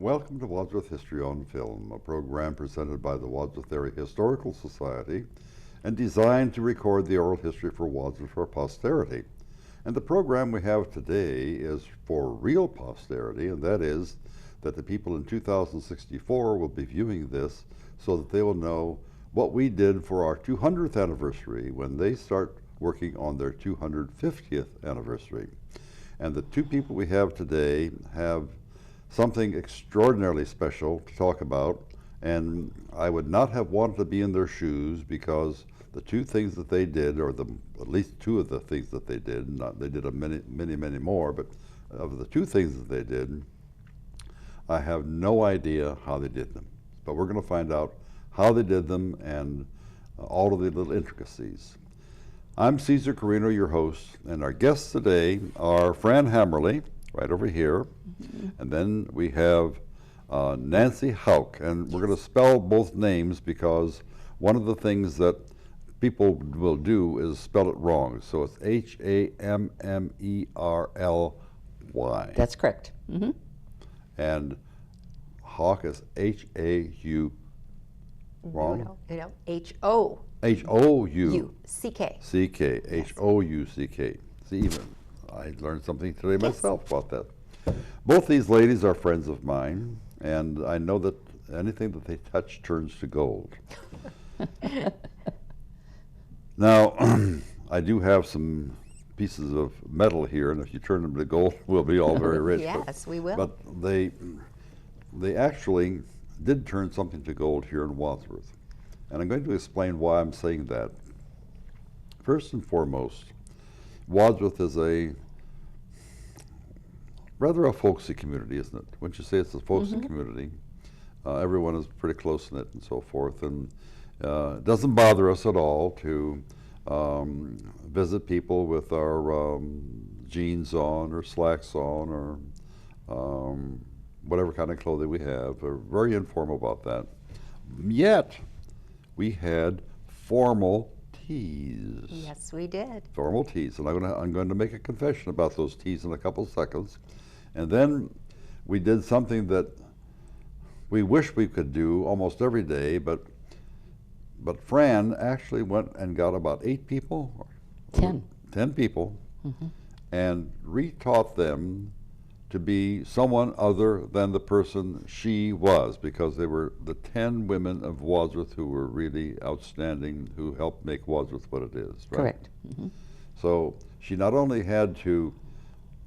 Welcome to Wadsworth History on Film, a program presented by the Wadsworth Area Historical Society and designed to record the oral history for Wadsworth for posterity. And the program we have today is for real posterity, and that is that the people in 2064 will be viewing this so that they will know what we did for our 200th anniversary when they start working on their 250th anniversary. And the two people we have today have something extraordinarily special to talk about, and I would not have wanted to be in their shoes because the two things that they did, or at least two of the things that they did, they did many more, but of the two things that they did, I have no idea how they did them. But we're going to find out how they did them and all of the little intricacies. I'm Caesar Carino, your host, and our guests today are Fran Hammerly, right over here, and then we have Nancy Houck, and we're going to spell both names because one of the things that people will do is spell it wrong. So it's H-A-M-M-E-R-L-Y. That's correct. And Houck is H-A-U. Wrong? No, H-O. H-O-U. C-K. C-K. H-O-U-C-K. See, even I learned something today myself about that. Both these ladies are friends of mine, and I know that anything that they touch turns to gold. Now, I do have some pieces of metal here, and if you turn them to gold, we'll be all very rich. Yes, we will. But they actually did turn something to gold here in Wadsworth. And I'm going to explain why I'm saying that. First and foremost, Wadsworth is rather a folksy community, isn't it? Wouldn't you say it's a folksy community? Everyone is pretty close-knit and so forth, and it doesn't bother us at all to visit people with our jeans on or slacks on or whatever kind of clothing we have. We're very informal about that. Yet, we had formal teas. Yes, we did. Formal teas, and I'm going to make a confession about those teas in a couple of seconds. And then we did something that we wish we could do almost every day, but Fran actually went and got about 8 people? 10. 10 people, and retaught them to be someone other than the person she was, because they were the 10 women of Wadsworth who were really outstanding, who helped make Wadsworth what it is, right? Correct. So she not only had to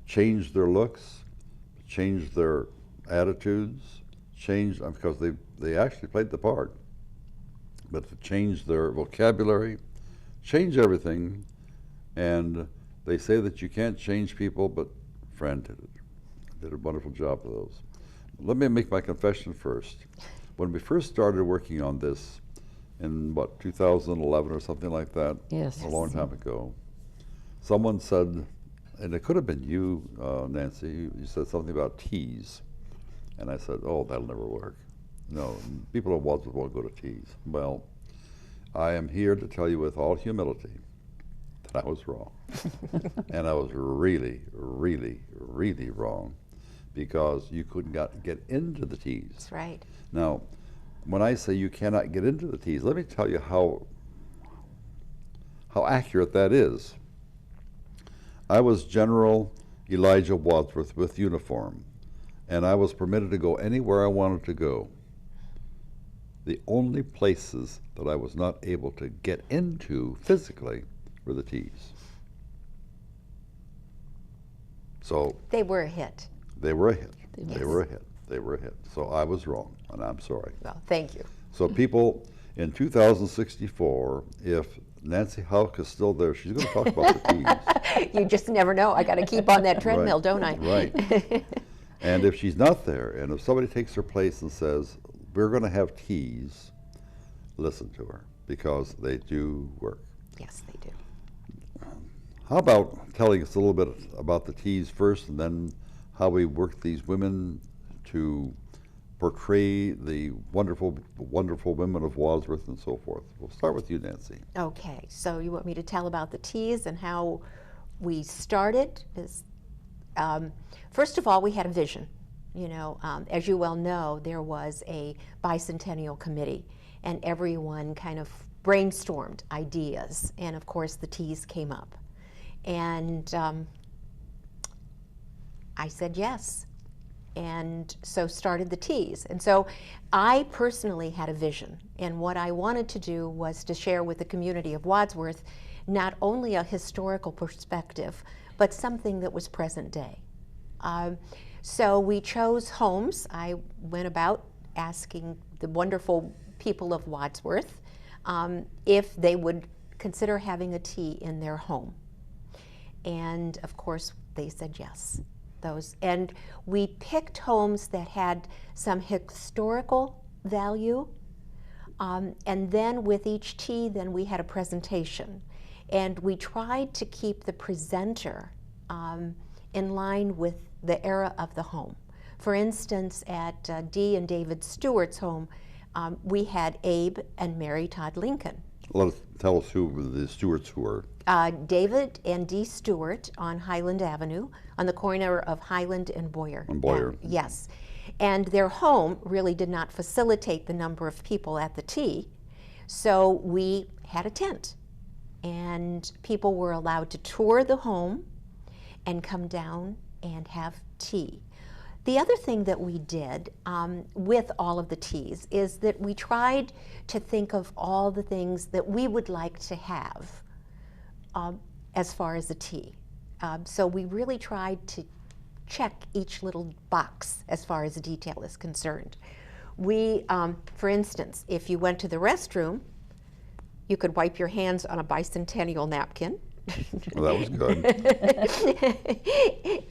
change their looks, change their attitudes, because they actually played the part, but to change their vocabulary, change everything, and they say that you can't change people, but Fran did it. Did a wonderful job of those. Let me make my confession first. When we first started working on this in, 2011 or something like that? Yes. A long time ago. Someone said, and it could have been you, Nancy, you said something about teas. And I said, oh, that'll never work. No, people in Wadsworth won't go to teas. Well, I am here to tell you with all humility that I was wrong. And I was really, really, really wrong, because you couldn't get into the teas. That's right. Now, when I say you cannot get into the teas, let me tell you how accurate that is. I was General Elijah Wadsworth with uniform, and I was permitted to go anywhere I wanted to go. The only places that I was not able to get into physically were the teas. So they were a hit. They were a hit. Yes. They were a hit. They were a hit. So I was wrong, and I'm sorry. Well, thank you. So people, in 2064, if Nancy Houck is still there, she's going to talk about the teas. You just never know. I got to keep on that treadmill, Right. don't I? Right. And if she's not there, and if somebody takes her place and says, we're going to have teas, listen to her, because they do work. Yes, they do. How about telling us a little bit about the teas first, and then how we work these women to portray the wonderful, wonderful women of Wadsworth and so forth. We'll start with you, Nancy. Okay, so you want me to tell about the teas and how we started? First of all, we had a vision. You know, as you well know, there was a Bicentennial committee, and everyone kind of brainstormed ideas, and of course the teas came up. And I said yes, and so started the teas. And so I personally had a vision, and what I wanted to do was to share with the community of Wadsworth not only a historical perspective, but something that was present day. So we chose homes. I went about asking the wonderful people of Wadsworth if they would consider having a tea in their home. And of course, they said yes. And we picked homes that had some historical value. And then with each tea, then we had a presentation. And we tried to keep the presenter in line with the era of the home. For instance, at Dee and David Stewart's home, we had Abe and Mary Todd Lincoln. Tell us who the Stewarts were. David and Dee Stewart on Highland Avenue, on the corner of Highland and Boyer. And Boyer. Yes. And their home really did not facilitate the number of people at the tea, so we had a tent. And people were allowed to tour the home and come down and have tea. The other thing that we did with all of the teas is that we tried to think of all the things that we would like to have as far as a tea. So we really tried to check each little box as far as the detail is concerned. We, for instance, if you went to the restroom, you could wipe your hands on a Bicentennial napkin. Well, that was good.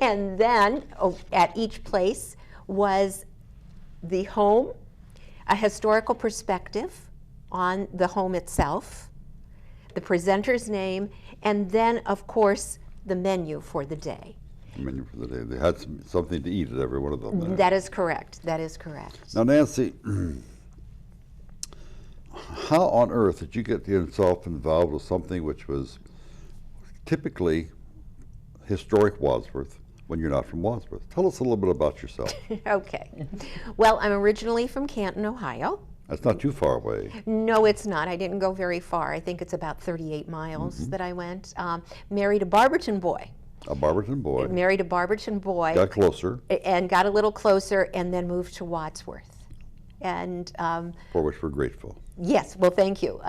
And then at each place was the home, a historical perspective on the home itself, the presenter's name, and then, of course, the menu for the day. The menu for the day. They had something to eat at every one of them there. That is correct. That is correct. Now, Nancy, how on earth did you get yourself involved with something which was typically historic Wadsworth when you're not from Wadsworth? Tell us a little bit about yourself. Okay. Well, I'm originally from Canton, Ohio. That's not too far away. No, it's not. I didn't go very far. I think it's about 38 miles that I went. Married a Barberton boy. A Barberton boy. Married a Barberton boy. Got closer. And got a little closer, and then moved to Wadsworth. And for which we're grateful. yes, well, thank you.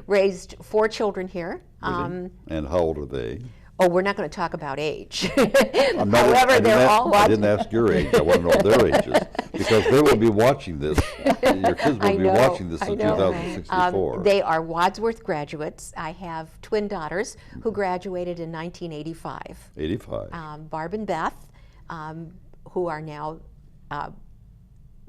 Raised 4 children here. Really? And how old are they? Oh, we're not going to talk about age. However, they're all watching. I didn't ask your age. I want to know their ages. Because they will be watching this. Your kids will be watching this in 2064. They are Wadsworth graduates. I have twin daughters who graduated in 1985. 85. Barb and Beth, who are now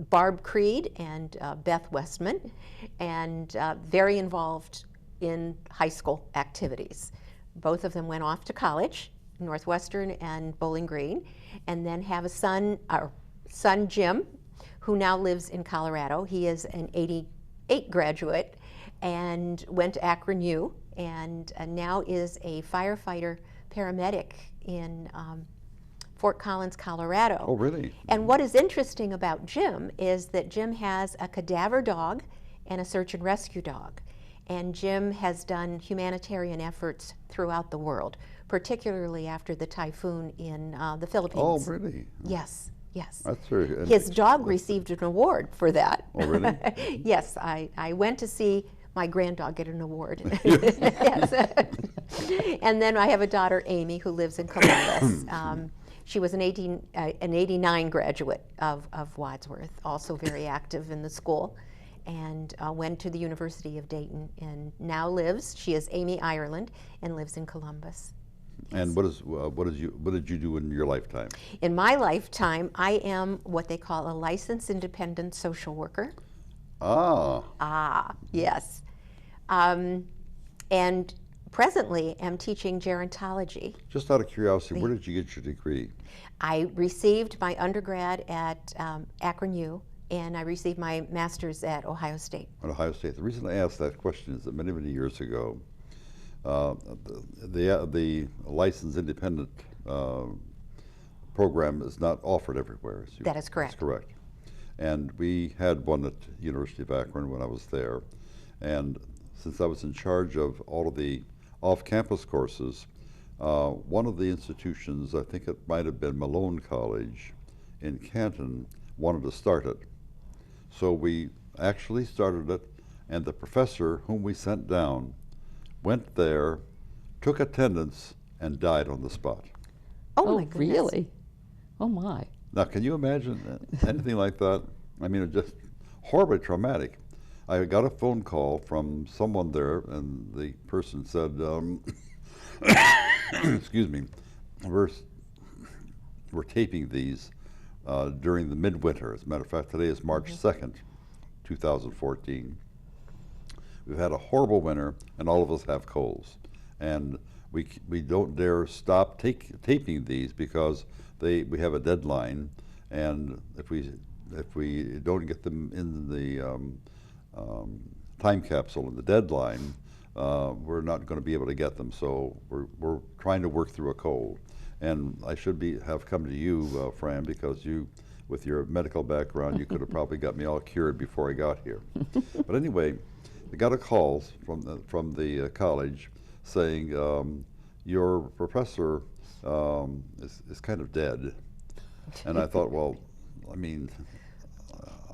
Barb Creed and Beth Westman, and very involved in high school activities. Both of them went off to college, Northwestern and Bowling Green, and then have a son, our son Jim, who now lives in Colorado. He is an 88 graduate and went to Akron U, and now is a firefighter paramedic in Fort Collins, Colorado. Oh, really? And what is interesting about Jim is that Jim has a cadaver dog and a search and rescue dog. And Jim has done humanitarian efforts throughout the world, particularly after the typhoon in the Philippines. Oh, really? Yes, yes. That's very His dog received an award for that. Oh, really? Yes, I went to see my granddog get an award. Yes. And then I have a daughter, Amy, who lives in Columbus. She was an 89 graduate of Wadsworth, also very active in the school, and went to the University of Dayton, and now lives, she is Amy Ireland, and lives in Columbus. And what did you do in your lifetime? In my lifetime, I am what they call a licensed independent social worker. Ah. Yes. And presently am teaching gerontology. Just out of curiosity, where did you get your degree? I received my undergrad at Akron U, and I received my master's at Ohio State. At Ohio State. The reason I asked that question is that many, many years ago, the licensed independent program is not offered everywhere. That is correct. That's correct. And we had one at University of Akron when I was there. And since I was in charge of all of the off-campus courses, one of the institutions, I think it might have been Malone College in Canton, wanted to start it. So we actually started it, and the professor whom we sent down went there, took attendance, and died on the spot. Oh, my goodness. Really? Oh, my. Now, can you imagine anything like that? I mean, it's just horribly traumatic. I got a phone call from someone there, and the person said, excuse me, we're taping these during the midwinter. As a matter of fact, today is March 2nd, 2014. We've had a horrible winter, and all of us have colds. And we don't dare stop taping these because we have a deadline, and if we don't get them in the time capsule in the deadline, we're not going to be able to get them. So we're trying to work through a cold. And I should have come to you, Fran, because you, with your medical background, you could have probably got me all cured before I got here. But anyway, I got a call from the college saying your professor is kind of dead. And I thought, well, I mean,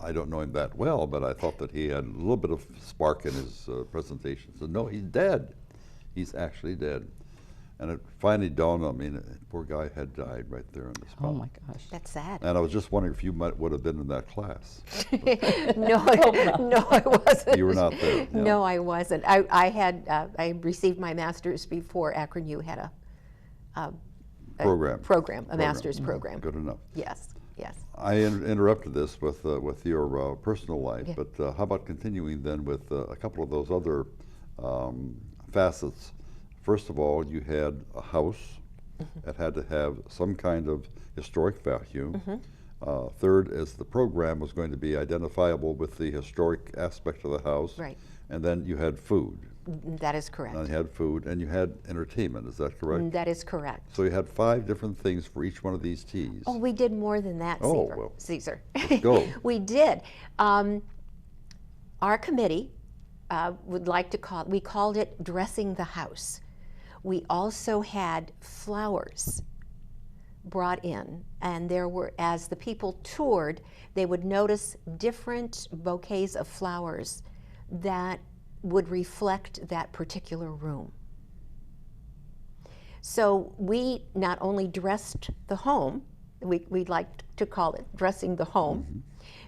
I don't know him that well, but I thought that he had a little bit of spark in his presentation. So no, he's dead. He's actually dead. And it finally dawned on me, the poor guy had died right there on the spot. Oh, my gosh. That's sad. And I was just wondering if you would have been in that class. No, no, I wasn't. You were not there. Yeah. No, I wasn't. I received my master's before Akron U had a master's program. Good enough. Yes, yes. I interrupted this with your personal life, Yeah. but how about continuing then with a couple of those other facets? First of all, you had a house that had to have some kind of historic value. Third, as the program was going to be identifiable with the historic aspect of the house. Right. And then you had food. That is correct. And you had food, and you had entertainment. Is that correct? That is correct. So you had 5 different things for each one of these teas. Oh, we did more than that, Oh, Caesar. well, Caesar. let's go. We did. Our committee would like to we called it Dressing the House. We also had flowers brought in, and there were, as the people toured, they would notice different bouquets of flowers that would reflect that particular room. So we not only dressed the home, we like to call it dressing the home,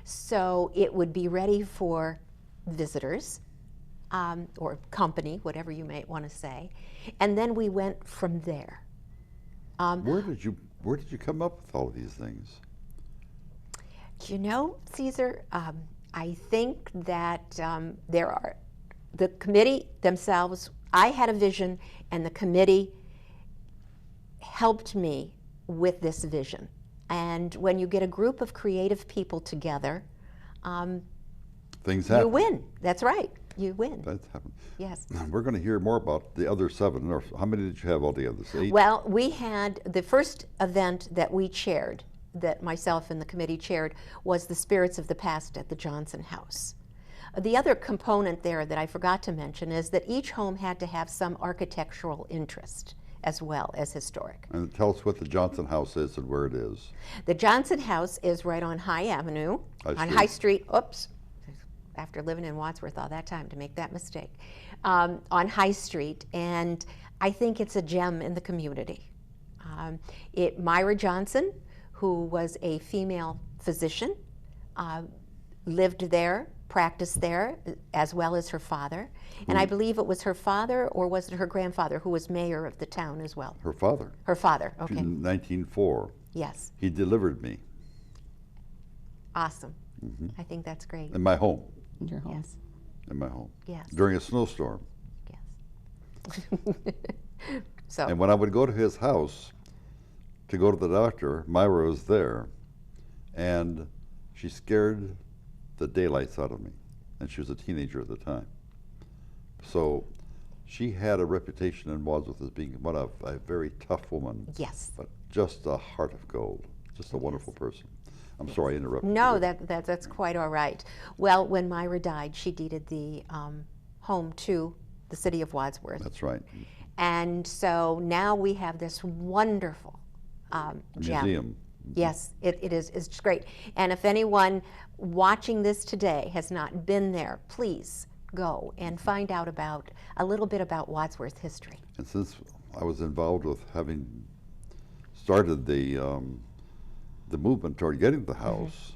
so it would be ready for visitors or company, whatever you may want to say, and then we went from there. Where did you come up with all of these things? You know, Caesar, I think that there are the committee themselves. I had a vision, and the committee helped me with this vision. And when you get a group of creative people together, Things happen. you win. That's right. You win. That's happened. Yes. We're going to hear more about the other 7. Or how many did you have altogether? 8? Well, we had the first event that we chaired, that myself and the committee chaired, was the Spirits of the Past at the Johnson House. The other component there that I forgot to mention is that each home had to have some architectural interest as well as historic. And tell us what the Johnson House is and where it is. The Johnson House is right on High Avenue, on High Street. Oops, after living in Wadsworth all that time to make that mistake. On High Street, and I think it's a gem in the community. Myra Johnson, who was a female physician, lived there, practiced there, as well as her father. And I believe it was her father, or was it her grandfather, who was mayor of the town as well? Her father. Her father, okay. In 1904. Yes. He delivered me. Awesome. I think that's great. In my home. In your home. Yes. In my home. Yes. During a snowstorm. Yes. So. And when I would go to his house to go to the doctor, Myra was there, and she scared the daylights out of me. And she was a teenager at the time. So she had a reputation in Wadsworth as being a very tough woman. Yes. But just a heart of gold, just a wonderful person. I'm sorry I interrupted you. No, that's quite all right. Well, when Myra died, she deeded the home to the City of Wadsworth. That's right. And so now we have this wonderful gem. Museum. Yes, it is. It's great. And if anyone watching this today has not been there, please go and find out about a little bit about Wadsworth history. And since I was involved with having started the movement toward getting the house,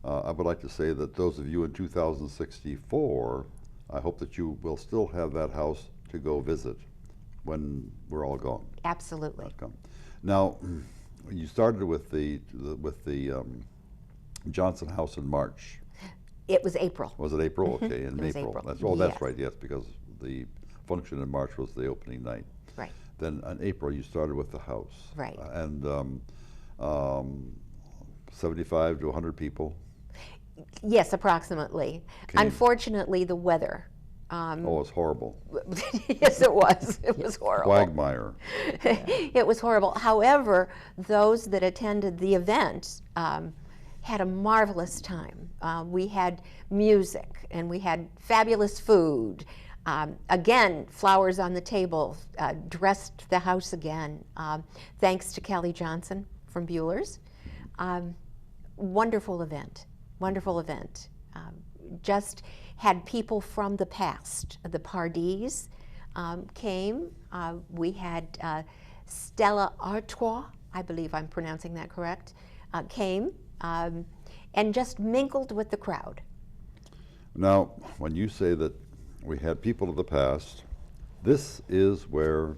I would like to say that those of you in 2064, I hope that you will still have that house to go visit when we're all gone. Absolutely. Now, you started with the Johnson House in March. It was April. Was it April? Okay, in It was April. April. That's Yes. right. Yes, because the function in March was the opening night. Right. Then in April, you started with the house. Right. And 75 to 100 people. Yes, approximately. Came. Unfortunately, the weather. Oh, it's horrible. Yes, it was. It was horrible. Quagmire. It was horrible. However, those that attended the event had a marvelous time. We had music and we had fabulous food. Again, flowers on the table, dressed the house again, thanks to Kelly Johnson from Bueller's. Wonderful event, wonderful event. Just had people from the past. The Pardis came. We had Stella Artois, I believe I'm pronouncing that correct, came and just mingled with the crowd. Now, when you say that we had people of the past, this is where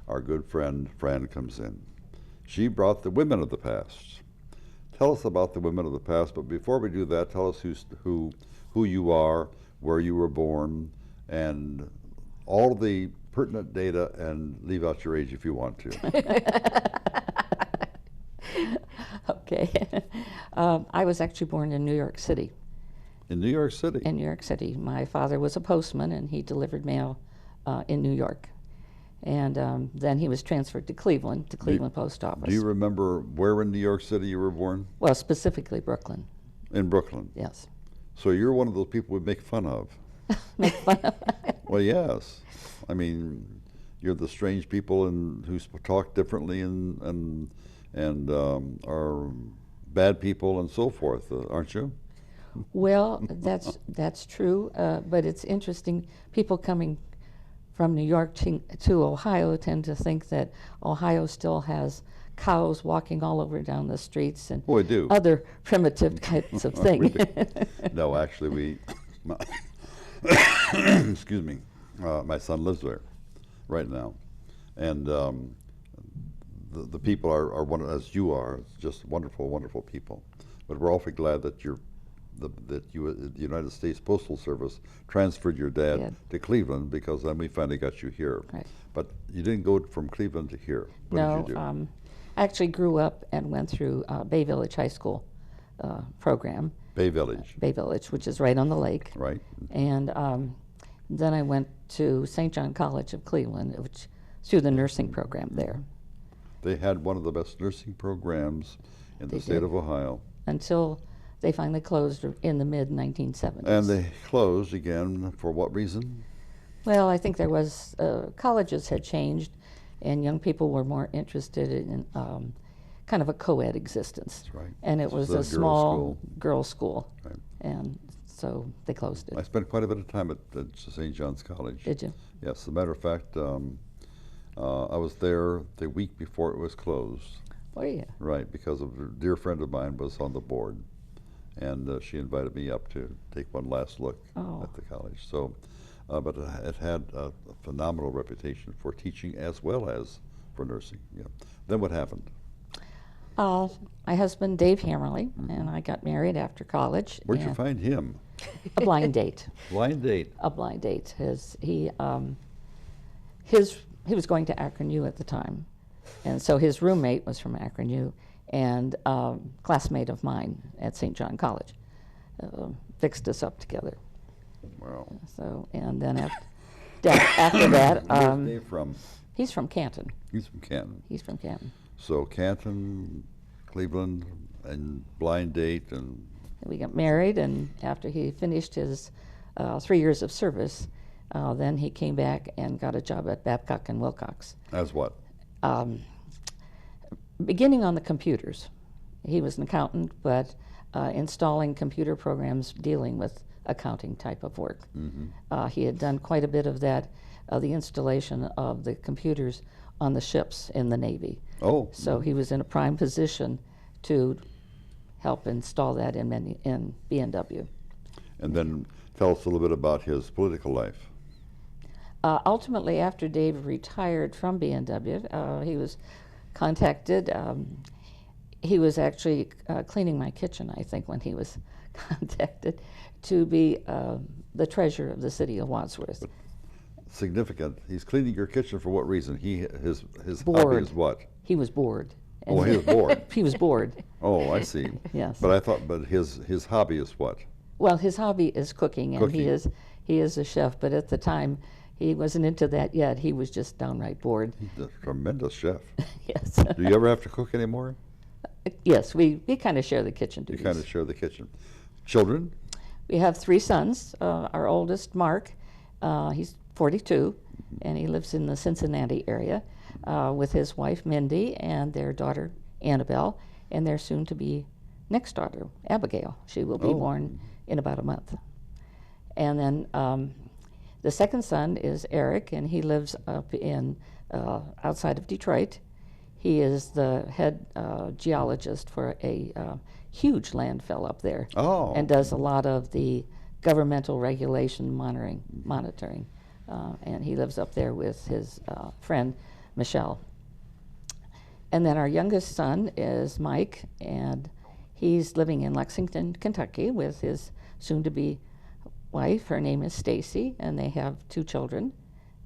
our good friend Fran comes in. She brought the women of the past. Tell us about the women of the past, but before we do that, tell us who you are, where you were born, and all the pertinent data, and leave out your age if you want to. Okay. I was actually born in New York City. In New York City? In New York City. My father was a postman, and he delivered mail in New York. And then he was transferred to Cleveland Post Office. Do you remember where in New York City you were born? Well, specifically Brooklyn. In Brooklyn? Yes. So you're one of those people we make fun of. Make fun of. Well, yes. I mean, you're the strange people who talk differently and are bad people and so forth, aren't you? Well, that's true, but it's interesting. People coming from New York to Ohio tend to think that Ohio still has cows walking all over down the streets and Oh, I do. other primitive types of things. No, actually, excuse me, my son lives there right now, and the people are as you are, just wonderful, wonderful people. But we're awfully glad that the United States Postal Service transferred your dad to Cleveland, because then we finally got you here. Right. But you didn't go from Cleveland to here. What did you do? I actually grew up and went through Bay Village High School program. Bay Village. Bay Village, which is right on the lake. Right. And then I went to St. John College of Cleveland, which through the nursing program there. They had one of the best nursing programs in the state of Ohio. Until they finally closed in the mid-1970s. And they closed again for what reason? Well, I think there was, colleges had changed, and young people were more interested in kind of a co-ed existence. That's right. And it was a small girls' school. Right. And so they closed it. I spent quite a bit of time at St. John's College. Did you? Yes. As a matter of fact, I was there the week before it was closed. Were you? Right, because a dear friend of mine was on the board, and she invited me up to take one last look at the college. So, but it had a phenomenal reputation for teaching as well as for nursing. Yeah. Then what happened? My husband, Dave Hammerly, and I got married after college. Where'd you find him? A blind date. Blind date. A blind date. He was going to Akron U at the time, and so his roommate was from Akron U, and classmate of mine at St. John College fixed us up together. Wow. So, and then after that, Where's Dave from? he's from Canton. He's from Canton. He's from Canton. So Canton, Cleveland, and blind date, and We got married, and after he finished his 3 years of service, then he came back and got a job at Babcock and Wilcox, as what? beginning on the computers. He was an accountant, but installing computer programs dealing with accounting type of work. He had done quite a bit of that, the installation of the computers on the ships in the Navy. Oh. So he was in a prime position to help install that in B&W. And then tell us a little bit about his political life. Ultimately, after Dave retired from B&W, he was contacted. He was actually cleaning my kitchen, I think, when he was contacted to be the treasurer of the City of Wadsworth. Significant. He's cleaning your kitchen for what reason? His Bored. hobby is what? He was bored. Oh, he was bored. He was bored. Oh, I see. Yes. But I thought, but his hobby is what? Well, his hobby is cooking, and Cooking. he is a chef. But at the time, he wasn't into that yet. He was just downright bored. He's a tremendous chef. Yes. Do you ever have to cook anymore? Yes, we kind of share the kitchen You duties. kind of share the kitchen. Children? We have 3 sons. Our oldest, Mark, he's 42, and he lives in the Cincinnati area with his wife, Mindy, and their daughter, Annabelle, and their soon-to-be next daughter, Abigail. She will be born in about a month. And then the second son is Eric, and he lives up in outside of Detroit. He is the head geologist for a huge landfill up there, and does a lot of the governmental regulation monitoring. And he lives up there with his friend, Michelle. And then our youngest son is Mike, and he's living in Lexington, Kentucky with his soon-to-be wife. Her name is Stacy, and they have 2 children,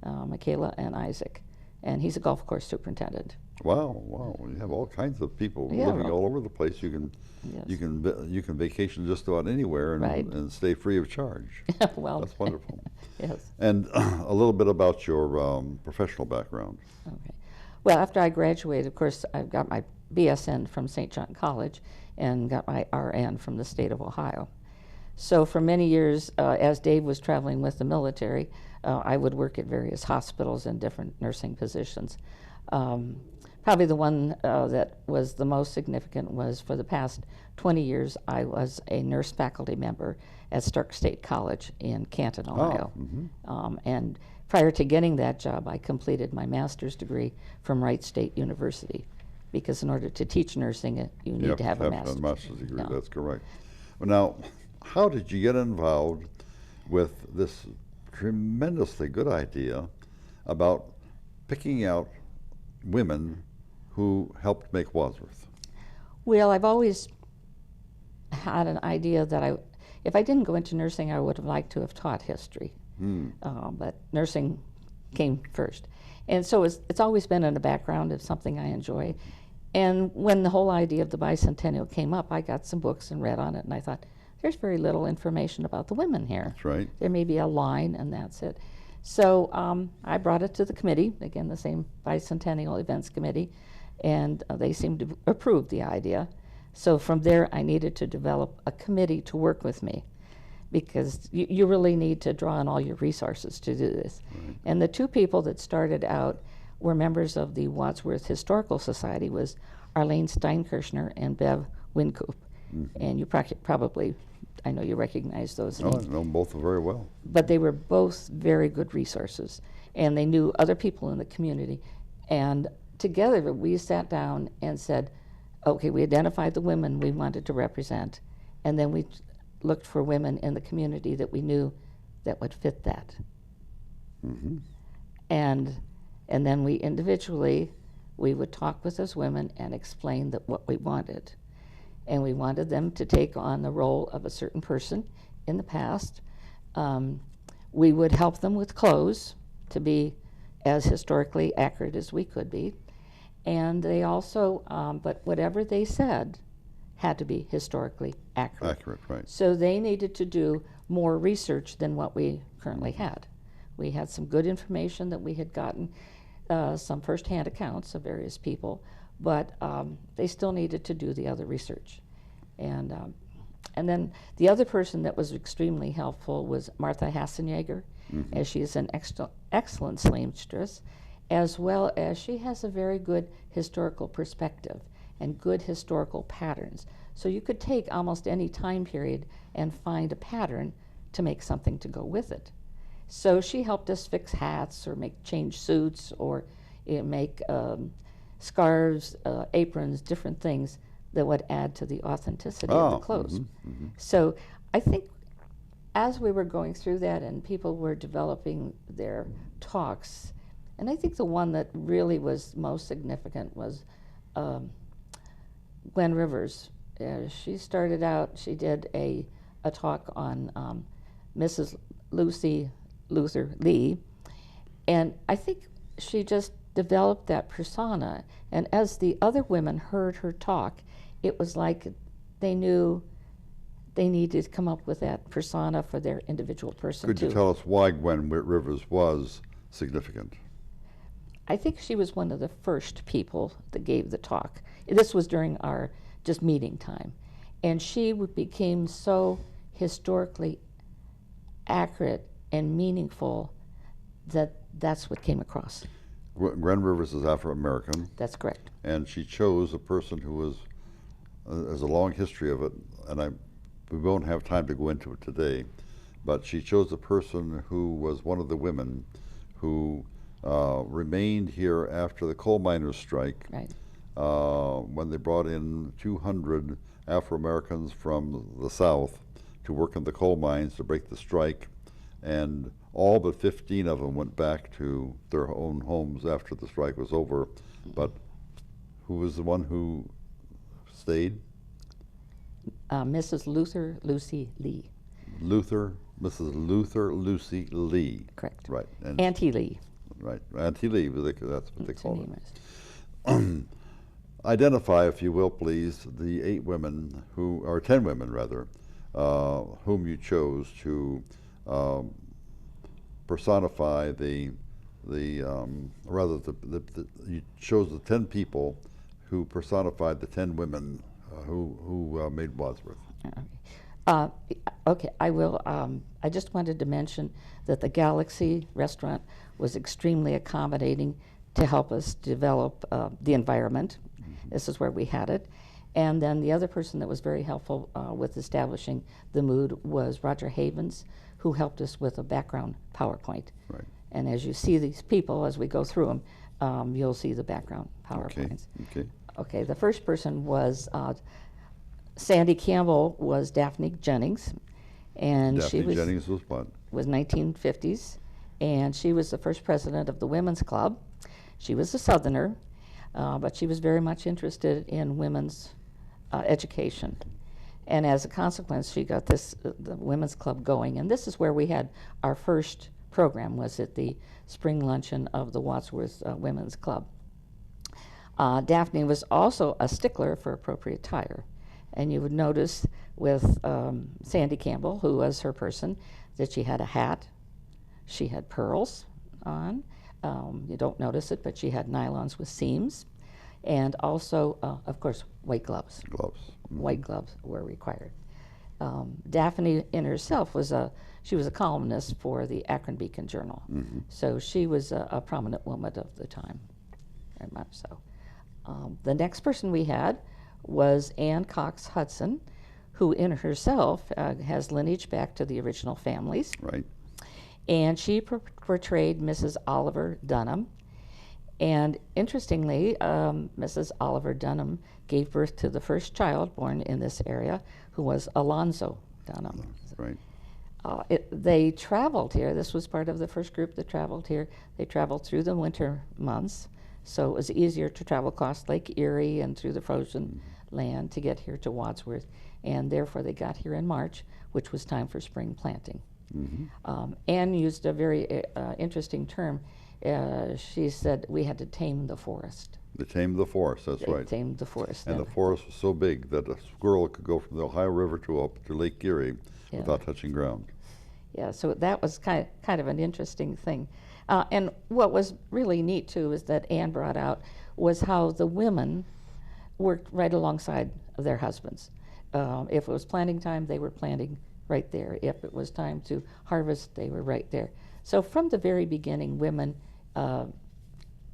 Michaela and Isaac. And he's a golf course superintendent. Wow, wow! You have all kinds of people Yeah. living all over the place. You can, Yes. you can vacation just about anywhere and, Right. and stay free of charge. Well, That's wonderful. yes. And a little bit about your professional background. Okay. Well, after I graduated, of course, I got my BSN from St. John College and got my RN from the state of Ohio. So for many years, as Dave was traveling with the military, I would work at various hospitals in different nursing positions. Probably the one that was the most significant was for the past 20 years, I was a nurse faculty member at Stark State College in Canton, Ohio. And prior to getting that job, I completed my master's degree from Wright State University, because in order to teach nursing, you need to have a master's degree. Yeah. That's correct. Well, now, how did you get involved with this tremendously good idea about picking out women who helped make Wadsworth? Well, I've always had an idea that if I didn't go into nursing, I would have liked to have taught history. But nursing came first. And so it's always been in the background of something I enjoy. And when the whole idea of the Bicentennial came up, I got some books and read on it, and I thought, there's very little information about the women here. That's right. There may be a line, and that's it. So I brought it to the committee, again, the same Bicentennial Events Committee, and they seemed to approve the idea. So from there, I needed to develop a committee to work with me, because you really need to draw on all your resources to do this. Right. And the 2 people that started out were members of the Wadsworth Historical Society, was Arlene Steinkirchner and Bev Wincoop. And you probably, I know you recognize those Oh, I names. know them both very well. But they were both very good resources, and they knew other people in the community. And together we sat down and said, okay, we identified the women we wanted to represent, and then we looked for women in the community that we knew that would fit that. And then we individually, we would talk with those women and explain what we wanted. And we wanted them to take on the role of a certain person in the past. We would help them with clothes to be as historically accurate as we could be. And they also, but whatever they said had to be historically accurate. Accurate, right. So they needed to do more research than what we currently had. We had some good information that we had gotten, some firsthand accounts of various people, but they still needed to do the other research. And then the other person that was extremely helpful was Martha Hassenjager, as she is an excellent seamstress, as well as she has a very good historical perspective and good historical patterns. So you could take almost any time period and find a pattern to make something to go with it. So she helped us fix hats or change suits or make scarves, aprons, different things that would add to the authenticity of the clothes. So I think as we were going through that and people were developing their talks, and I think the one that really was most significant was Gwen Rivers. She started out, she did a talk on Mrs. Lucy Luther Lee, and I think she just developed that persona, and as the other women heard her talk, it was like they knew they needed to come up with that persona for their individual person. Could you tell us why Gwen Rivers was significant? I think she was one of the first people that gave the talk. This was during our just meeting time, and she became so historically accurate and meaningful that that's what came across. Gwen Rivers is Afro-American. That's correct. And she chose a person who was, there's a long history of it, and we won't have time to go into it today, but she chose a person who was one of the women who remained here after the coal miners' strike, Right. When they brought in 200 Afro-Americans from the South to work in the coal mines to break the strike, and all but 15 of them went back to their own homes after the strike was over. But who was the one who stayed? Mrs. Luther Lucy Lee. Mrs. Luther Lucy Lee. Correct. Right. And Auntie Lee. right. Auntie Lee, that's what they That's her called name her. is. Identify, if you will, please, the 8 women who, or 10 women rather, whom you chose to personify you chose the 10 people who personified the 10 women who made Wadsworth. Okay, I will. I just wanted to mention that the Galaxy restaurant was extremely accommodating to help us develop the environment. This is where we had it. And then the other person that was very helpful with establishing the mood was Roger Havens, who helped us with a background PowerPoint. Right. And as you see these people, as we go through them, you'll see the background PowerPoints. Okay. Okay, the first person was Sandy Campbell was Daphne Jennings, and Daphne Jennings was what? Was 1950s, and she was the first president of the Women's Club. She was a Southerner, but she was very much interested in women's education. And as a consequence, she got the Women's Club going. And this is where we had our first program, was at the spring luncheon of the Wadsworth Women's Club. Daphne was also a stickler for appropriate attire. And you would notice with Sandy Campbell, who was her person, that she had a hat, she had pearls on. You don't notice it, but she had nylons with seams. And also, of course, white gloves. White gloves were required. Daphne in herself was she was a columnist for the Akron Beacon Journal. So she was a prominent woman of the time, very much so. The next person we had was Anne Cox Hudson, who in herself has lineage back to the original families. Right. And she portrayed Mrs. Oliver Dunham. And interestingly, Mrs. Oliver Dunham gave birth to the first child born in this area, who was Alonzo Dunham. Right. They traveled here. This was part of the first group that traveled here. They traveled through the winter months, so it was easier to travel across Lake Erie and through the frozen land to get here to Wadsworth. And therefore, they got here in March, which was time for spring planting. Anne used a very interesting term. She said we had to tame the forest. They tamed the forest, that's right. They tamed the forest. And the forest was so big that a squirrel could go from the Ohio River to Lake Erie without touching ground. Yeah, so that was kind of an interesting thing. And what was really neat, too, is that Anne brought out was how the women worked right alongside of their husbands. If it was planting time, they were planting right there. If it was time to harvest, they were right there. So from the very beginning, women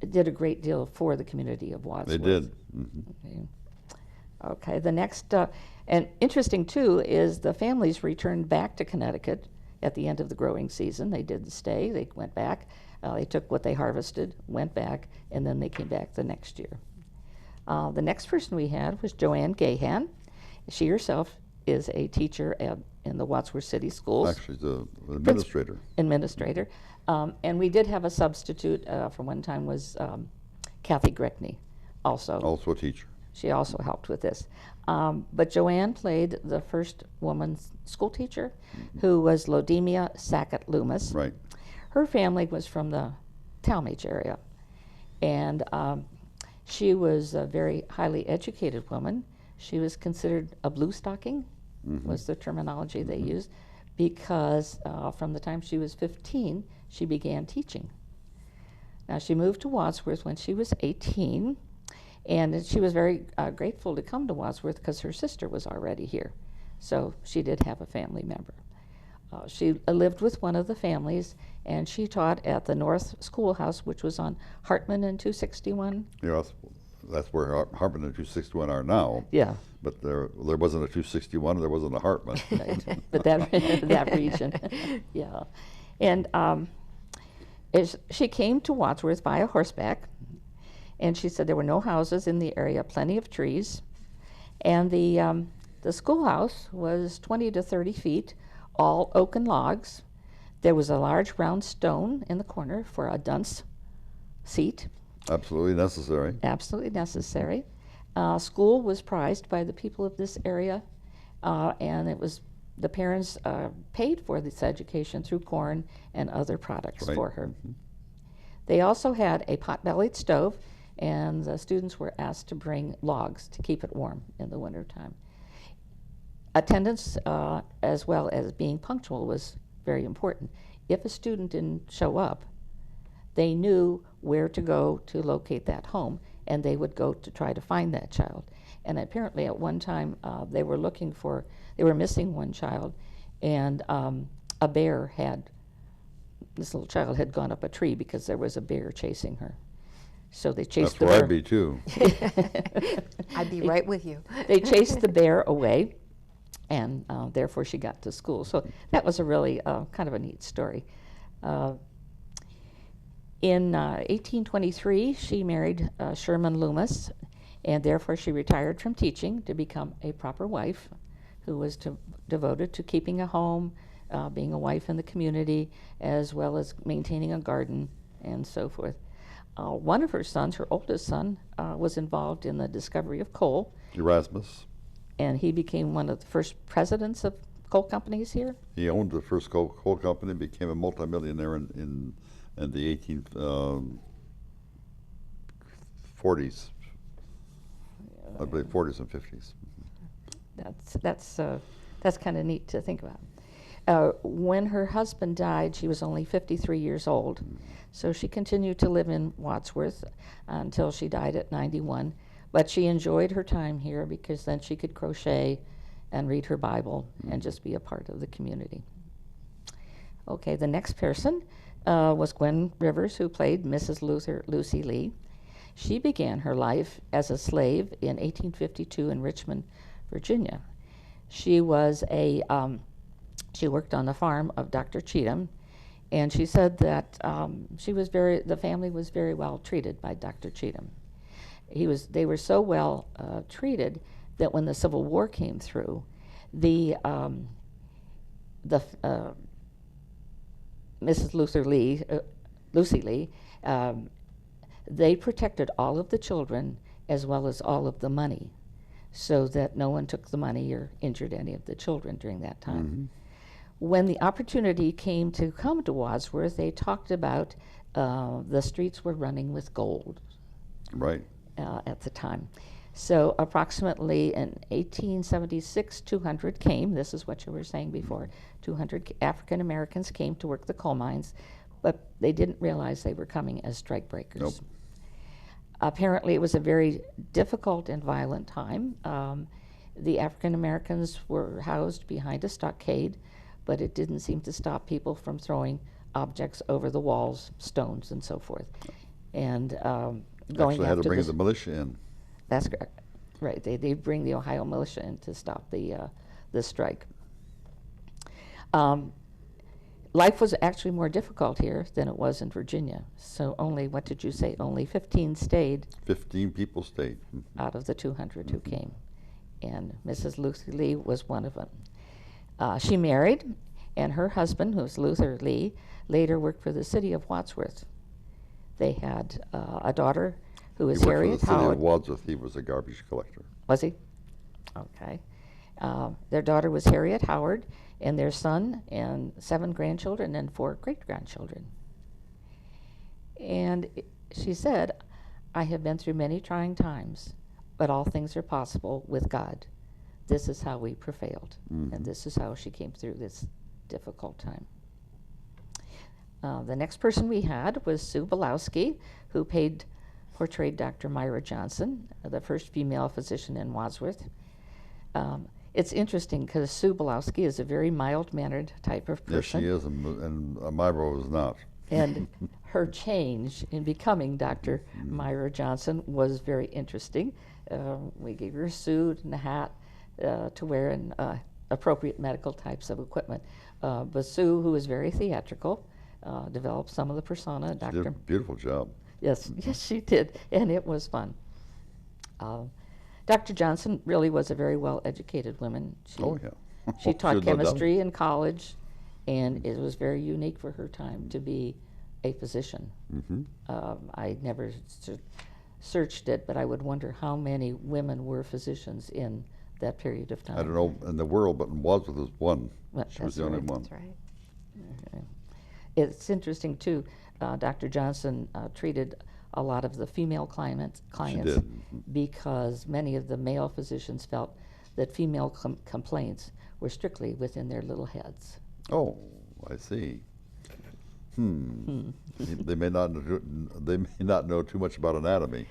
did a great deal for the community of Wadsworth. They did. Mm-hmm. Okay, the next, and interesting too, is the families returned back to Connecticut at the end of the growing season. They didn't stay, they went back. They took what they harvested, went back, and then they came back the next year. The next person we had was Joanne Gahan. She herself is a teacher in the Wadsworth City Schools. Actually, the administrator. Administrator. And we did have a substitute from one time was Kathy Greckney, also. Also a teacher. She also helped with this. But Joanne played the first woman's school teacher, who was Lodemia Sackett Loomis. Right. Her family was from the Talmadge area. And she was a very highly educated woman. She was considered a blue stocking, was the terminology they used, because from the time she was 15, she began teaching. Now, she moved to Wadsworth when she was 18, and she was very grateful to come to Wadsworth because her sister was already here. So she did have a family member. She lived with one of the families, and she taught at the North Schoolhouse, which was on Hartman and 261. Yeah, that's where Hartman and 261 are now. Yeah. But there wasn't a 261, there wasn't a Hartman. Right. But that region, yeah. And she came to Wadsworth via horseback, and she said there were no houses in the area, plenty of trees, and the schoolhouse was 20 to 30 feet, all oaken logs. There was a large round stone in the corner for a dunce seat. Absolutely necessary. Absolutely necessary. School was prized by the people of this area, and it was the parents paid for this education through corn and other products for her. They also had a pot-bellied stove, and the students were asked to bring logs to keep it warm in the wintertime. Attendance, as well as being punctual, was very important. If a student didn't show up, they knew where to go to locate that home, and they would go to try to find that child. And apparently at one time they were missing one child, and a bear this little child had gone up a tree because there was a bear chasing her. So they chased the bear. That's where I'd be too. I'd be right with you. They chased the bear away, and therefore she got to school. So that was a really kind of a neat story. In 1823, she married Sherman Loomis, and therefore she retired from teaching to become a proper wife who was devoted to keeping a home, being a wife in the community, as well as maintaining a garden and so forth. One of her sons, her oldest son, was involved in the discovery of coal. Erasmus. And he became one of the first presidents of coal companies here. He owned the first coal company, became a multimillionaire in the 1840s. I believe 40s and 50s. That's kind of neat to think about. When her husband died, she was only 53 years old. So she continued to live in Wadsworth until she died at 91. But she enjoyed her time here because then she could crochet and read her Bible and just be a part of the community. Okay, the next person was Gwen Rivers, who played Mrs. Lucy Lee. She began her life as a slave in 1852 in Richmond, Virginia. She was she worked on the farm of Dr. Cheatham, and she said that the family was very well treated by Dr. Cheatham. They were so well treated that when the Civil War came through, Mrs. Lucy Lee, they protected all of the children as well as all of the money, so that no one took the money or injured any of the children during that time. When the opportunity came to come to Wadsworth, they talked about the streets were running with gold. Right. At the time. So approximately in 1876, 200 came. This is what you were saying before. 200 African Americans came to work the coal mines, but they didn't realize they were coming as strike breakers. Apparently, it was a very difficult and violent time. The African Americans were housed behind a stockade, but it didn't seem to stop people from throwing objects over the walls, stones, and so forth. And going Actually had to after bring this, the militia in. that's correct. Right, they bring the Ohio militia in to stop the strike. Life was actually more difficult here than it was in Virginia. So only, what did you say, only 15 stayed 15 people stayed. out of the 200 who came. And Mrs. Luther Lee was one of them. She married, and her husband, who was Luther Lee, later worked for the City of Wadsworth. They had a daughter who was He worked Harriet for the City Howard. of Wadsworth. He was a garbage collector. Was he? Okay. Their daughter was Harriet Howard, and their son and 7 grandchildren and 4 great-grandchildren. And she said, I have been through many trying times, but all things are possible with God. This is how we prevailed, and this is how she came through this difficult time. The next person we had was Sue Belowski, who portrayed Dr. Myra Johnson, the first female physician in Wadsworth. It's interesting because Sue Belowski is a very mild-mannered type of person. Yes, she is, and Myra was not. And her change in becoming Dr. Myra Johnson was very interesting. We gave her a suit and a hat to wear and appropriate medical types of equipment. But Sue, who is very theatrical, developed some of the persona. She did a beautiful job. Yes, yes, she did, and it was fun. Dr. Johnson really was a very well-educated woman. She, Oh, yeah. she taught Should no doubt. chemistry in college, and it was very unique for her time to be a physician. I never searched it, but I would wonder how many women were physicians in that period of time. I don't know in the world, but in Wadsworth was one. Well, She was that's the only right. one. That's right. Okay. It's interesting, too. Dr. Johnson treated a lot of the female clients did. because many of the male physicians felt that female complaints were strictly within their little heads. Oh, I see. They may not know too much about anatomy.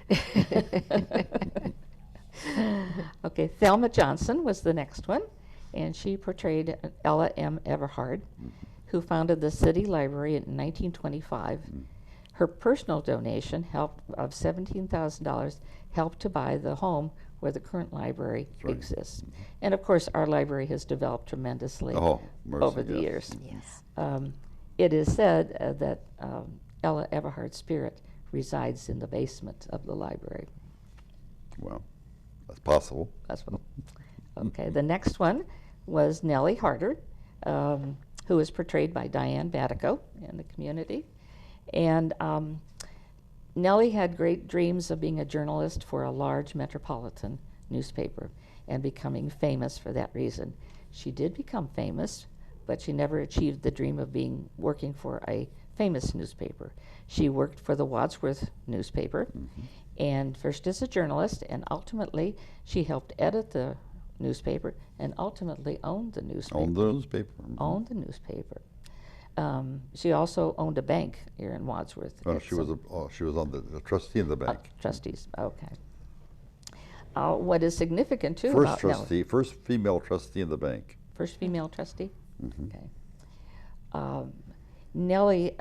Okay, Thelma Johnson was the next one, and she portrayed Ella M. Everhard, who founded the City Library in 1925. Her personal donation of $17,000 helped to buy the home where the current library right. exists. And of course, our library has developed tremendously Oh, mercy, over the yes. years. Yes. It is said that Ella Everhard's spirit resides in the basement of the library. Well, that's possible. That's what. Okay, the next one was Nellie Harder, who was portrayed by Diane Batico in the Community. And Nellie had great dreams of being a journalist for a large metropolitan newspaper and becoming famous for that reason. She did become famous, but she never achieved the dream of working for a famous newspaper. She worked for the Wadsworth newspaper, and first as a journalist, and ultimately she helped edit the newspaper and ultimately owned the newspaper. On the newspaper. Owned the newspaper. She also owned a bank here in Wadsworth. Oh, she was on the trustee of the bank. Trustees, okay. What is significant too First about trustee, first female trustee in the bank. First female trustee? Okay. Nellie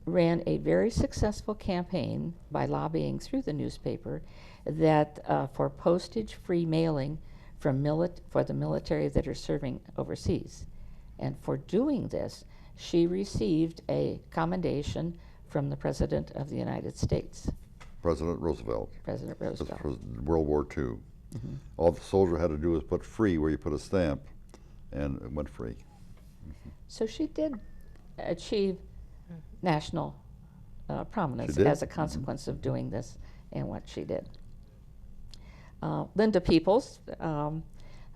ran a very successful campaign by lobbying through the newspaper that for postage-free mailing for the military that are serving overseas. And for doing this, she received a commendation from the President of the United States. President Roosevelt. President This Roosevelt. was World War II. All the soldier had to do was put free where you put a stamp, and it went free. So she did achieve national prominence She did. as a consequence of doing this and what she did. Linda Peoples.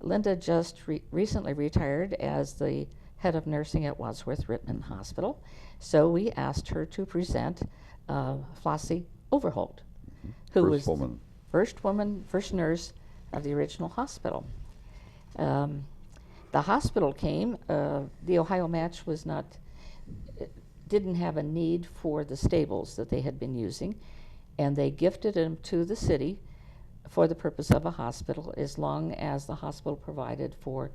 Linda just recently retired as the head of nursing at Wadsworth Rittman Hospital. So we asked her to present Flossie Overholt, who was first nurse of the original hospital. The hospital came, the Ohio Match didn't have a need for the stables that they had been using, and they gifted them to the city for the purpose of a hospital, as long as the hospital provided for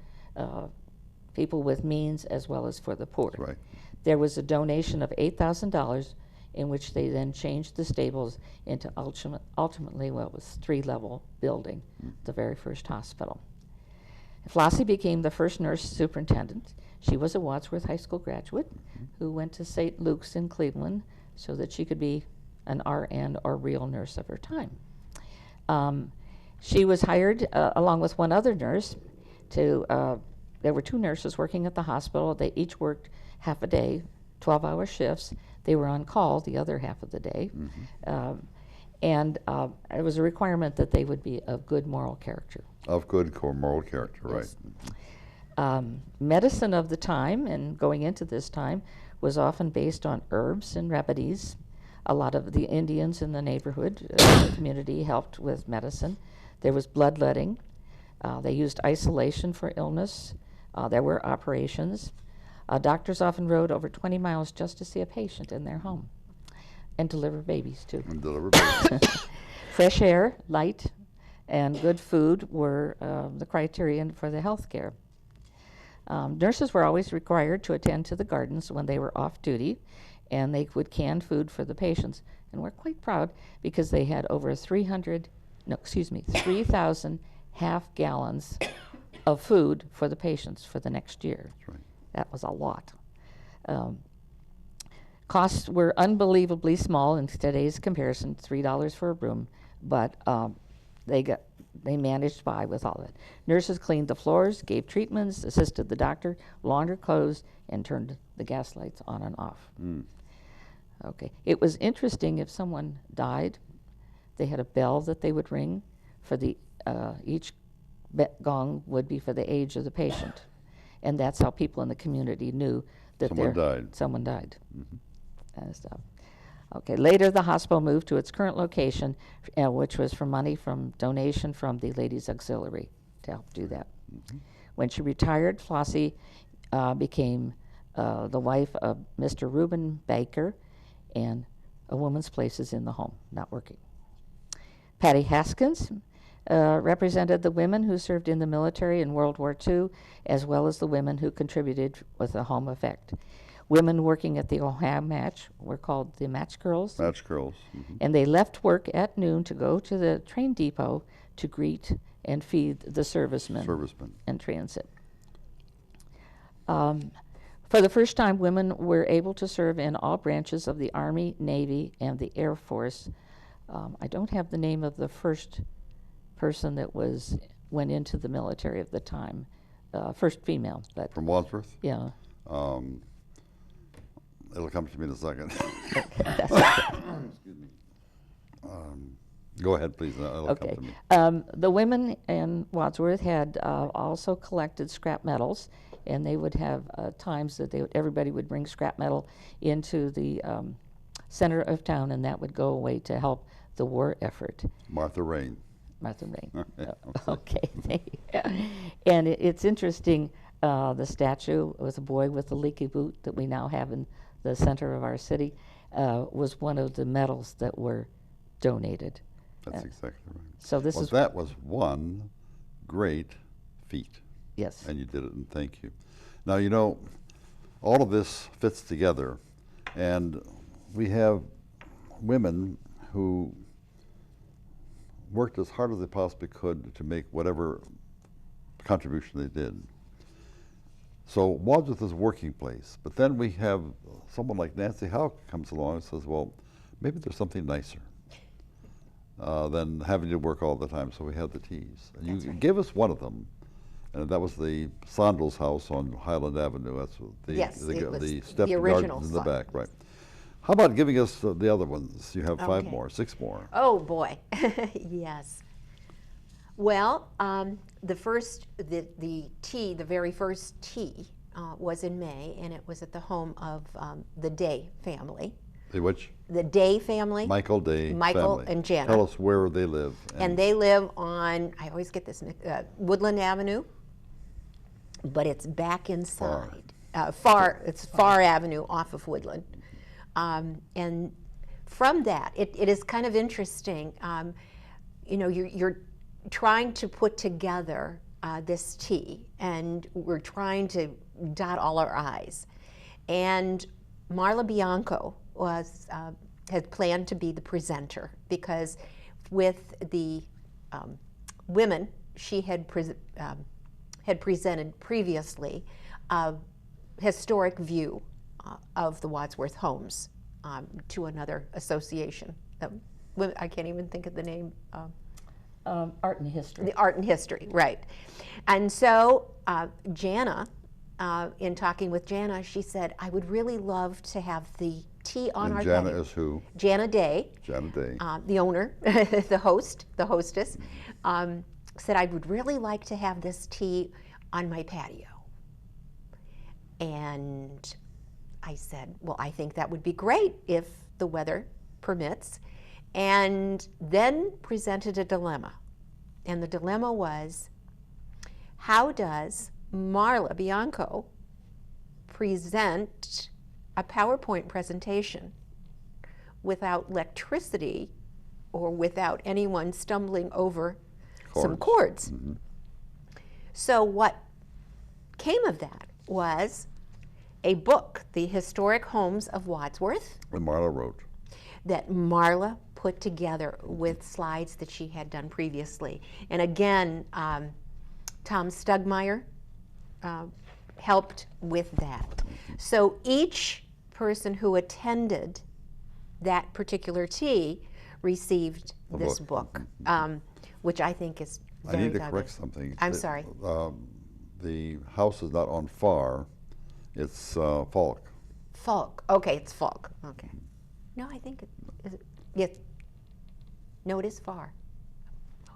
people with means as well as for the poor. Right. There was a donation of $8,000 in which they then changed the stables into ultimately what was 3-level building, the very first hospital. Flossie became the first nurse superintendent. She was a Wadsworth High School graduate who went to St. Luke's in Cleveland so that she could be an RN, or real nurse of her time. She was hired along with one other nurse to, there were 2 nurses working at the hospital. They each worked half a day, 12-hour shifts. They were on call the other half of the day. And it was a requirement that they would be of good moral character. Of good moral character, Yes. right. Medicine of the time, and going into this time, was often based on herbs and remedies. A lot of the Indians in the neighborhood, the community, helped with medicine. There was bloodletting. They used isolation for illness. There were operations. Doctors often rode over 20 miles just to see a patient in their home and deliver babies, too. And deliver babies. Fresh air, light, and good food were the criterion for the health care. Nurses were always required to attend to the gardens when they were off duty, and they would can food for the patients. And we're quite proud because they had over 3,000 half gallons of food for the patients for the next year. That's right. That was a lot. Costs were unbelievably small in today's comparison, $3 for a room, but they managed by with all of it. Nurses cleaned the floors, gave treatments, assisted the doctor, laundered clothes, and turned the gas lights on and off. Okay. It was interesting, if someone died, they had a bell that they would ring for the, each gong would be for the age of the patient. And that's how people in the community knew that someone died. And stuff. Okay, later the hospital moved to its current location, which was for money from donation from the Ladies Auxiliary to help do that. When she retired, Flossie became the wife of Mr. Reuben Baker, and a woman's place is in the home, not working. Patty Haskins represented the women who served in the military in World War II, as well as the women who contributed with the home effect. Women working at the Ohio Match were called the Match Girls. Match Girls. And they left work at noon to go to the train depot to greet and feed the servicemen in transit. For the first time, women were able to serve in all branches of the Army, Navy, and the Air Force. I don't have the name of the first person that went into the military at the time, first female. But from Wadsworth? Yeah. It'll come to me in a second. Excuse me. Go ahead, please. It'll come to me. The women in Wadsworth had also collected scrap metals, and they would have times that everybody would bring scrap metal into the center of town, and that would go away to help the war effort. Martha Rain. Okay, thank you. And it's interesting, the statue was a boy with a leaky boot that we now have in the center of our city, was one of the medals that were donated. That's exactly right. So this is that was one great feat. Yes. And you did it, and thank you. Now, you know, all of this fits together, and we have women who worked as hard as they possibly could to make whatever contribution they did. So Wadsworth is a working place, but then we have someone like Nancy Howe comes along and says, well, maybe there's something nicer than having to work all the time, so we have the teas. And you gave us one of them, and that was the Sondal's house on Highland Avenue. That's the stepped gardens in the back, right. How about giving us the other ones? You have 6 more. Oh boy, yes. Well, the very first tea was in May, and it was at the home of the Day family. The which? The Day family. Michael Day Michael family. And Janet. Tell us where they live. And they live on, I always get this, Woodland Avenue, but it's back inside. It's Far Avenue off of Woodland. And from that, it is kind of interesting. You know, you're trying to put together this tea, and we're trying to dot all our I's. And Marla Bianco had planned to be the presenter, because with the women she had presented previously a historic view of the Wadsworth homes to another association. I can't even think of the name. Art and History. The Art and History, right. And so Jana, in talking with Jana, she said, I would really love to have the tea on our Jana patio. is who? Jana Day. Jana Day. The owner, the hostess, said, I would really like to have this tea on my patio. And I said, well, I think that would be great if the weather permits. And then presented a dilemma. And the dilemma was, how does Marla Bianco present a PowerPoint presentation without electricity or without anyone stumbling over some cords? Mm-hmm. So what came of that was a book, The Historic Homes of Wadsworth, That Marla wrote. that Marla put together with slides that she had done previously. And again, Tom Stugmeyer helped with that. So each person who attended that particular tea received this book, which I think is very I need to valuable. correct something. I'm sorry. The house is not on Far, it's Falk. Falk. Okay, it's Falk. Okay. No, I think is it. Yes. No, it is Far. Oh,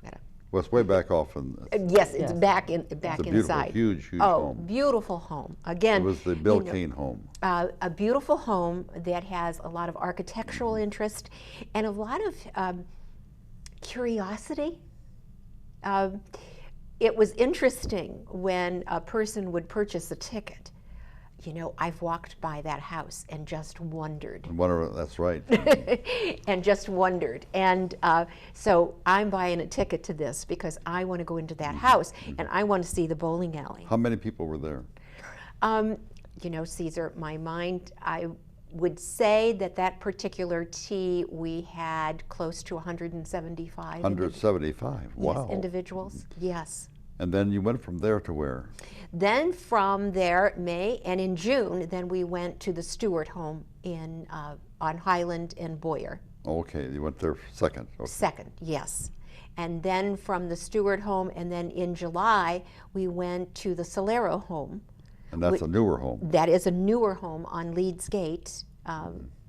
well. Well, it's way back off in. Yes, it's Yes. back It's a beautiful, inside. huge Oh, home. beautiful home. Again, It was the Bill you know, Keane home. a beautiful home that has a lot of architectural interest and a lot of curiosity. It was interesting when a person would purchase a ticket. You know, I've walked by that house and just wondered. That's right. And just wondered. And so I'm buying a ticket to this because I want to go into that house and I want to see the bowling alley. How many people were there? You know, Caesar, my mind, I would say that particular tea we had close to 175. 175. Wow. Yes, individuals, yes. And then you went from there to where? Then from there, May, and in June, then we went to the Stewart home in on Highland and Boyer. Okay, you went there second. Okay. Second, yes. And then from the Stewart home, and then in July, we went to the Solero home. And that's a newer home. That is a newer home on Leeds Gate.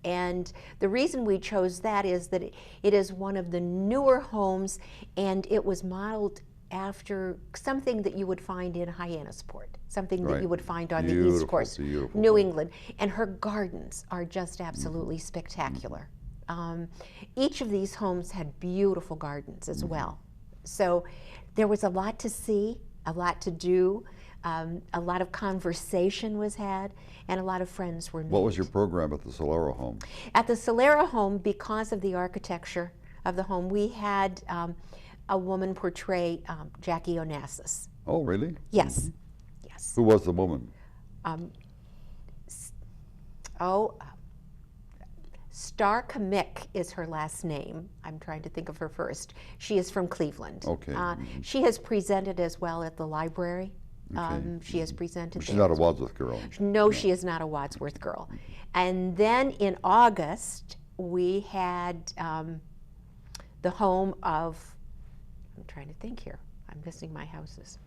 And the reason we chose that is that it is one of the newer homes, and it was modeled after something that you would find in Hyannisport, something that Right. you would find on the Beautiful, East Coast, beautiful New home. England. And her gardens are just absolutely spectacular. Each of these homes had beautiful gardens as well. So there was a lot to see, a lot to do, a lot of conversation was had, and a lot of friends were made. What was your program at the Solero home? At the Solero home, because of the architecture of the home, we had a woman portray Jackie Onassis. Oh, really? Yes, yes. Who was the woman? Star Kamick is her last name. I'm trying to think of her first. She is from Cleveland. Okay. She has presented as well at the library. Okay. She has presented She's there not a as well. Wadsworth girl. No, she is not a Wadsworth girl. And then in August, we had the home of, I'm trying to think here, I'm missing my houses.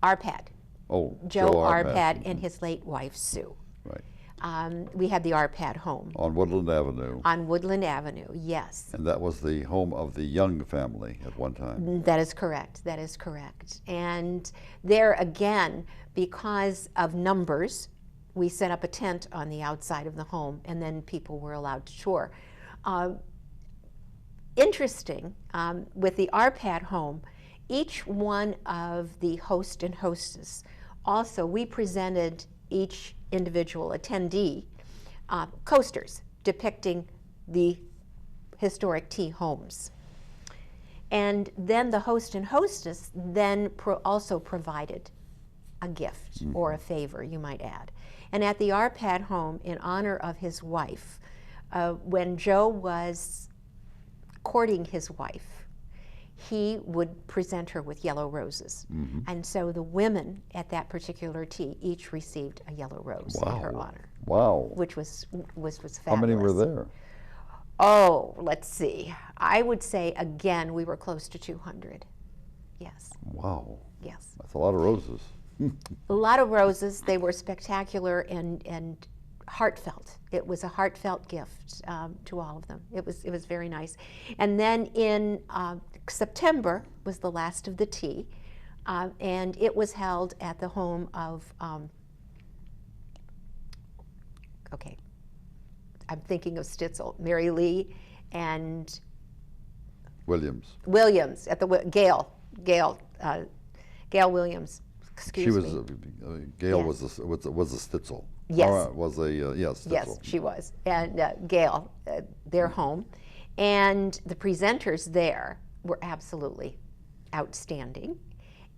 Arpad. Oh, Joe Arpad and his late wife, Sue. Right. We had the Arpad home. On Woodland Avenue. On Woodland Avenue, yes. And that was the home of the Young family at one time. That is correct, that is correct. And there again, because of numbers, we set up a tent on the outside of the home, and then people were allowed to tour. Interesting, with the Arpad home, each one of the host and hostess, also we presented each individual attendee coasters depicting the historic tea homes. And then the host and hostess then also provided a gift or a favor, you might add. And at the Arpad home, in honor of his wife, when Joe was courting his wife, he would present her with yellow roses. And so the women at that particular tea each received a yellow rose in her honor. Wow. Which was fabulous. How many were there? Oh, let's see. I would say, again, we were close to 200. Yes. Wow. Yes. That's a lot of roses. A lot of roses. They were spectacular and heartfelt. It was a heartfelt gift to all of them. It was very nice. And then in September was the last of the tea, and it was held at the home of, okay, I'm thinking of Stitzel, Mary Lee and Williams at the Gail Williams. Excuse me. Gail Yes. was a Stitzel. Yes. Was a Stitzel. Yes, she was. And Gail, their home. And the presenters there were absolutely outstanding.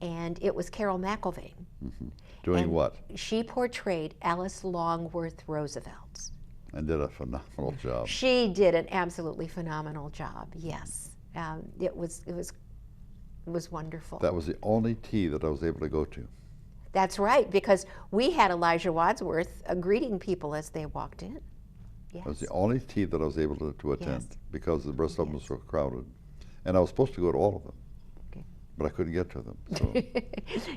And it was Carol McIlvaine. Doing And what? She portrayed Alice Longworth Roosevelt. And did a phenomenal job. She did an absolutely phenomenal job, yes. It was wonderful. That was the only tea that I was able to go to. That's right, because we had Elijah Wadsworth greeting people as they walked in. Yes. That was the only tea that I was able to attend Yes. because the rest of them Yes. were so crowded. And I was supposed to go to all of them, Okay. but I couldn't get to them. So.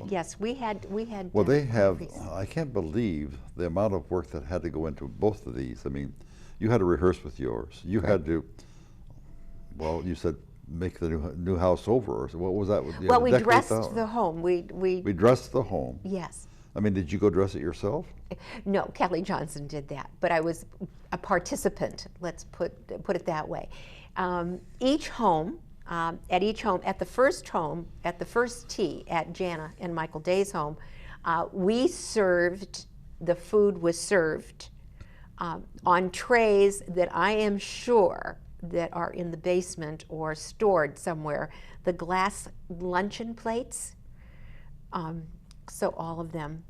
Yes, we had. Well, they have, increase. I can't believe the amount of work that had to go into both of these. I mean, you had to rehearse with yours. You had to, well, you said make the new house over. Or what was that? Well, we dressed the home. We dressed the home. Yes. I mean, did you go dress it yourself? No, Kelly Johnson did that, but I was a participant. Let's put it that way. Each home, at the first tea at Jana and Michael Day's home, the food was served on trays that I am sure that are in the basement or stored somewhere, the glass luncheon plates. So all of them,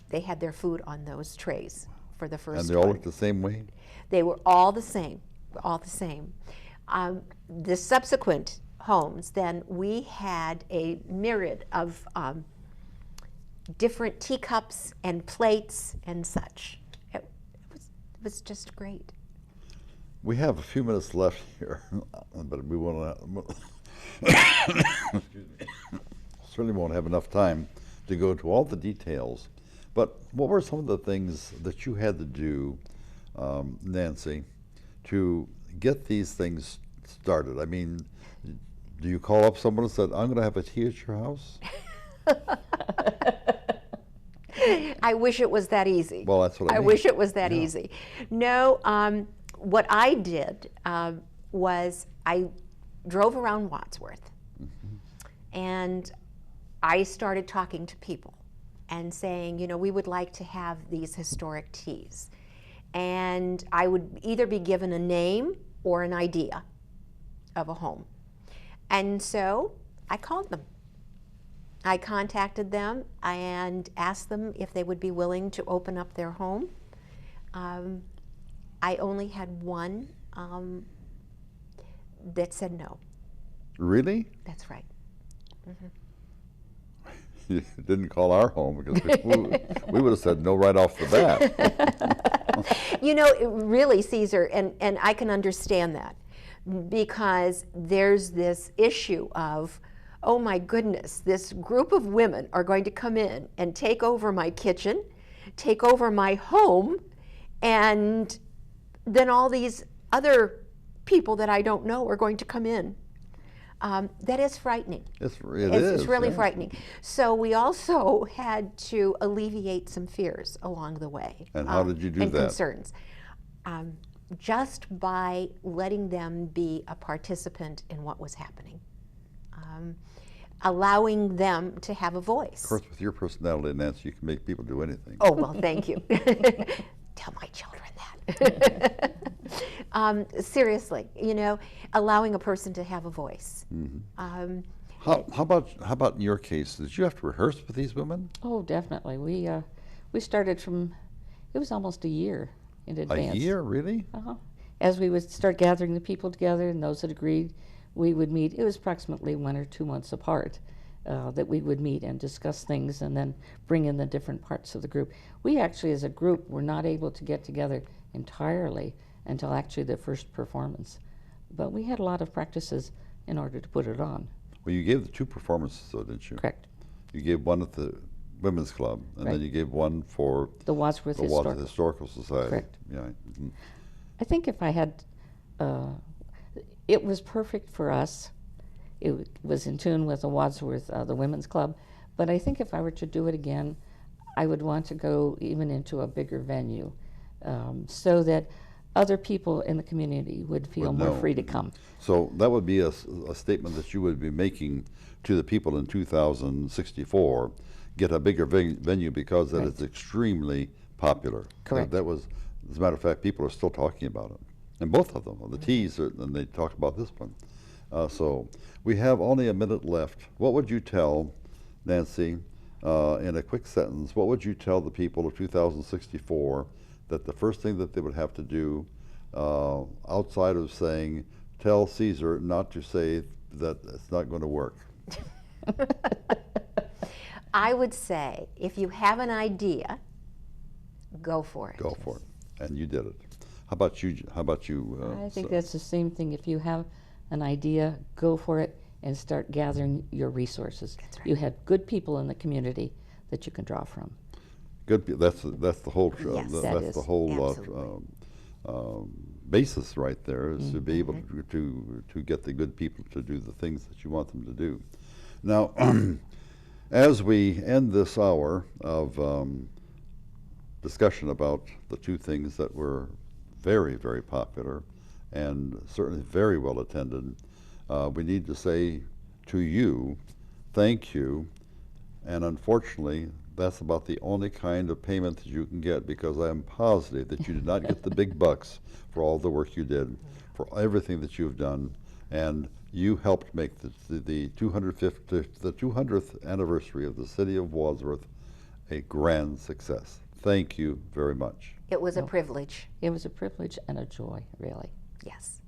they had their food on those trays for the first And they all one. looked the same way? They were all the same, all the same. The subsequent homes, then we had a myriad of different teacups and plates and such. It was just great. We have a few minutes left here, but we want to, certainly won't have enough time to go into all the details. But what were some of the things that you had to do, Nancy, to get these things started? I mean, do you call up someone and said, I'm going to have a tea at your house? I wish it was that easy. Well, that's what I mean. wish it was that easy. No, what I did was I drove around Wadsworth, and I started talking to people and saying, you know, we would like to have these historic teas. And I would either be given a name or an idea of a home. And so I called them. I contacted them and asked them if they would be willing to open up their home. I only had one that said no. Really? That's right. You didn't call our home because we would have said no right off the bat. You know, really, Caesar, and I can understand that, because there's this issue of, oh my goodness, this group of women are going to come in and take over my kitchen, take over my home, and then all these other people that I don't know are going to come in. That is frightening. It's really yeah. frightening. So we also had to alleviate some fears along the way. And how did you do and that? Concerns. Just by letting them be a participant in what was happening. allowing them to have a voice. Of course, with your personality, Nancy, you can make people do anything. Oh, well, thank you. Tell my children that. Seriously, you know, allowing a person to have a voice. How about in your case? Did you have to rehearse with these women? Oh, definitely. We started from, it was almost a year in advance. A year, really? Uh-huh. As we would start gathering the people together, and those that agreed, we would meet. It was approximately 1 or 2 months apart that we would meet and discuss things and then bring in the different parts of the group. We actually, as a group, were not able to get together entirely until actually the first performance. But we had a lot of practices in order to put it on. Well, you gave the 2 performances, though, didn't you? Correct. You gave one at the Women's Club, and Right. then you gave one for The Wadsworth the Wadsworth Historical Society. Correct. Yeah. I think if I had, it was perfect for us. It was in tune with the Wadsworth, the Women's Club. But I think if I were to do it again, I would want to go even into a bigger venue so that other people in the community would feel Would more know. free to come. So that would be a statement that you would be making to the people in 2064, get a bigger venue because that Right. is extremely popular. Correct. That was, as a matter of fact, people are still talking about it. And both of them, the T's, and they talk about this one. So we have only a minute left. What would you tell, Nancy, in a quick sentence, what would you tell the people of 2064 that the first thing that they would have to do, outside of saying, tell Caesar not to say that it's not going to work? I would say, if you have an idea, go for it. Go for it. And you did it. How about you? I think that's the same thing. If you have an idea, go for it and start gathering your resources. That's right. You have good people in the community that you can draw from. Good. That's the whole. Yes, that that's is. the whole Absolutely. basis right there, is to be able to get the good people to do the things that you want them to do. Now, as we end this hour of discussion about the 2 things that were very, very popular and certainly very well attended, we need to say to you, thank you. And unfortunately, that's about the only kind of payment that you can get, because I am positive that you did not get the big bucks for all the work you did, for everything that you've done, and you helped make the 200th anniversary of the City of Wadsworth a grand success. Thank you very much. It was a privilege. It was a privilege and a joy, really. Yes.